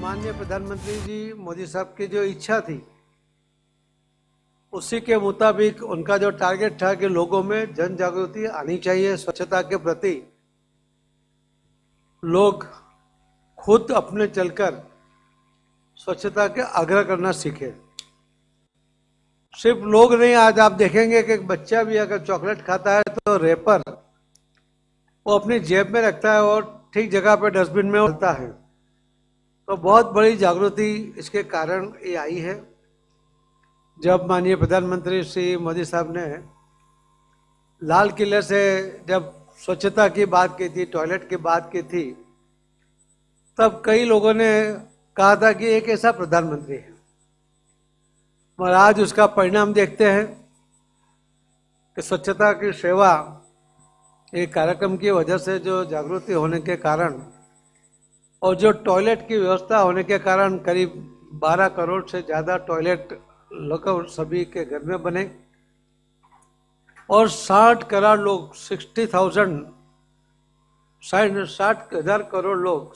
माननीय प्रधानमंत्री जी मोदी साहब की जो इच्छा थी उसी के मुताबिक उनका जो टारगेट था कि लोगों में जन जागृति आनी चाहिए स्वच्छता के प्रति, लोग खुद अपने चलकर स्वच्छता के आग्रह करना सीखे। सिर्फ लोग नहीं, आज आप देखेंगे कि एक बच्चा भी अगर चॉकलेट खाता है तो रैपर वो अपनी जेब में रखता है और ठीक जगह पे डस्टबिन में डालता है। तो बहुत बड़ी जागृति इसके कारण ये आई है। जब माननीय प्रधानमंत्री श्री मोदी साहब ने लाल किले से जब स्वच्छता की बात की थी, टॉयलेट की बात की थी, तब कई लोगों ने कहा था कि एक ऐसा प्रधानमंत्री है, और आज उसका परिणाम देखते हैं कि स्वच्छता की सेवा एक कार्यक्रम की वजह से जो जागृति होने के कारण और जो टॉयलेट की व्यवस्था होने के कारण करीब 12 करोड़ से ज़्यादा टॉयलेट लगभग सभी के घर में बने और 60 करोड़ लोग 60,000 करोड़ लोग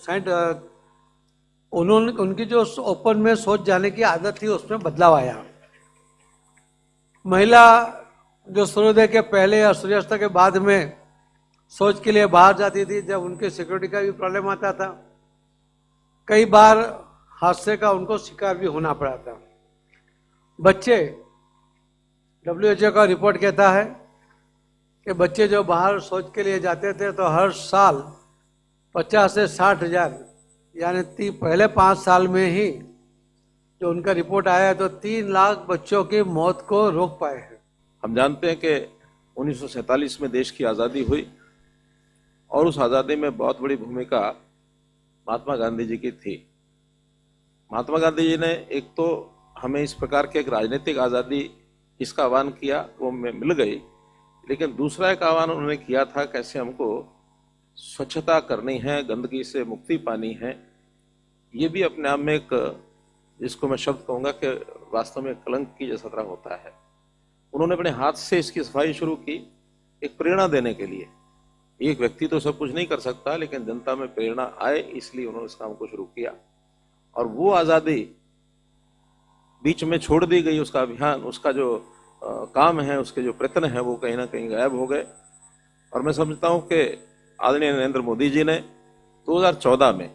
उनकी जो ओपन में शौच जाने की आदत थी उसमें बदलाव आया। महिला जो सूर्योदय के पहले या सूर्यास्त के बाद में शौच के लिए बाहर जाती थी, जब उनके सिक्योरिटी का भी प्रॉब्लम आता था, कई बार हादसे का उनको शिकार भी होना पड़ा था। बच्चे, WHO का रिपोर्ट कहता है कि बच्चे जो बाहर शौच के लिए जाते थे तो हर साल 50 से 60 हजार, यानी पहले 5 साल में ही जो उनका रिपोर्ट आया तो 3 लाख बच्चों की मौत को रोक पाए हैं। हम जानते हैं कि 1947 में देश की आज़ादी हुई और उस आज़ादी में बहुत बड़ी भूमिका महात्मा गांधी जी की थी। महात्मा गांधी जी ने एक तो हमें इस प्रकार की एक राजनीतिक आज़ादी इसका आह्वान किया, वो मिल गई, लेकिन दूसरा एक आह्वान उन्होंने किया था कैसे हमको स्वच्छता करनी है, गंदगी से मुक्ति पानी है। ये भी अपने आप में एक, जिसको मैं शब्द कहूँगा कि वास्तव में कलंक की जैसा तरह होता है। उन्होंने अपने हाथ से इसकी सफाई शुरू की, एक प्रेरणा देने के लिए। एक व्यक्ति तो सब कुछ नहीं कर सकता, लेकिन जनता में प्रेरणा आए इसलिए उन्होंने इस काम को शुरू किया। और वो आज़ादी बीच में छोड़ दी गई, उसका अभियान, उसका जो काम है, उसके जो प्रयत्न है वो कहीं ना कहीं गायब हो गए। और मैं समझता हूँ कि आदरणीय नरेंद्र मोदी जी ने 2014 में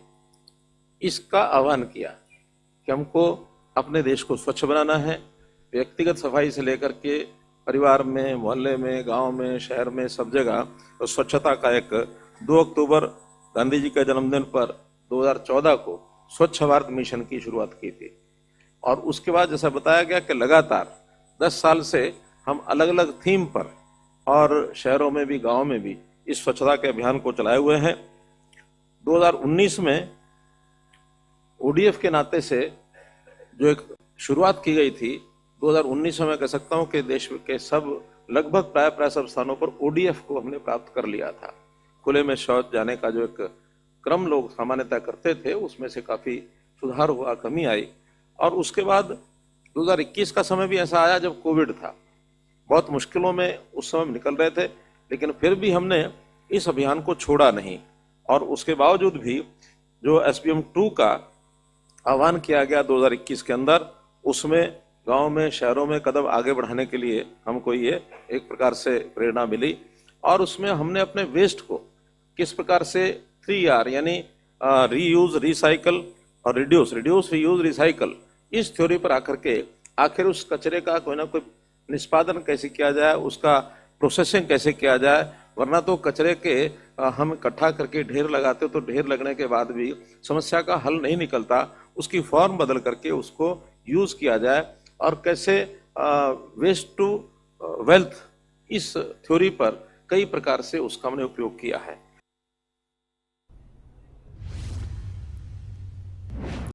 इसका आह्वान किया कि हमको अपने देश को स्वच्छ बनाना है, व्यक्तिगत सफाई से लेकर के परिवार में, मोहल्ले में, गांव में, शहर में, सब जगह तो स्वच्छता का एक 2 अक्टूबर गांधी जी के जन्मदिन पर 2014 को स्वच्छ भारत मिशन की शुरुआत की थी। और उसके बाद जैसा बताया गया कि लगातार 10 साल से हम अलग अलग थीम पर और शहरों में भी, गांव में भी इस स्वच्छता के अभियान को चलाए हुए हैं। 2019 में ODF के नाते से जो एक शुरुआत की गई थी, 2019 में मैं कह सकता हूं कि देश के सब लगभग प्राय सब स्थानों पर ODF को हमने प्राप्त कर लिया था। खुले में शौच जाने का जो एक क्रम लोग सामान्यतः करते थे उसमें से काफी सुधार हुआ, कमी आई। और उसके बाद 2021 का समय भी ऐसा आया जब कोविड था, बहुत मुश्किलों में उस समय निकल रहे थे, लेकिन फिर भी हमने इस अभियान को छोड़ा नहीं। और उसके बावजूद भी जो SBM 2 का आह्वान किया गया 2021 के अंदर, उसमें गांव में, शहरों में कदम आगे बढ़ाने के लिए हमको ये एक प्रकार से प्रेरणा मिली। और उसमें हमने अपने वेस्ट को किस प्रकार से 3R यानी रीयूज, रिसाइकल और रिड्यूस, रीयूज, रिसाइकल, इस थ्योरी पर आकर के आखिर उस कचरे का कोई ना कोई निष्पादन कैसे किया जाए, उसका प्रोसेसिंग कैसे किया जाए। वरना तो कचरे के हम इकट्ठा करके ढेर लगाते तो ढेर लगने के बाद भी समस्या का हल नहीं निकलता। उसकी फॉर्म बदल करके उसको यूज किया जाए और कैसे वेस्ट टू वेल्थ, इस थ्योरी पर कई प्रकार से उसका हमने उपयोग किया है।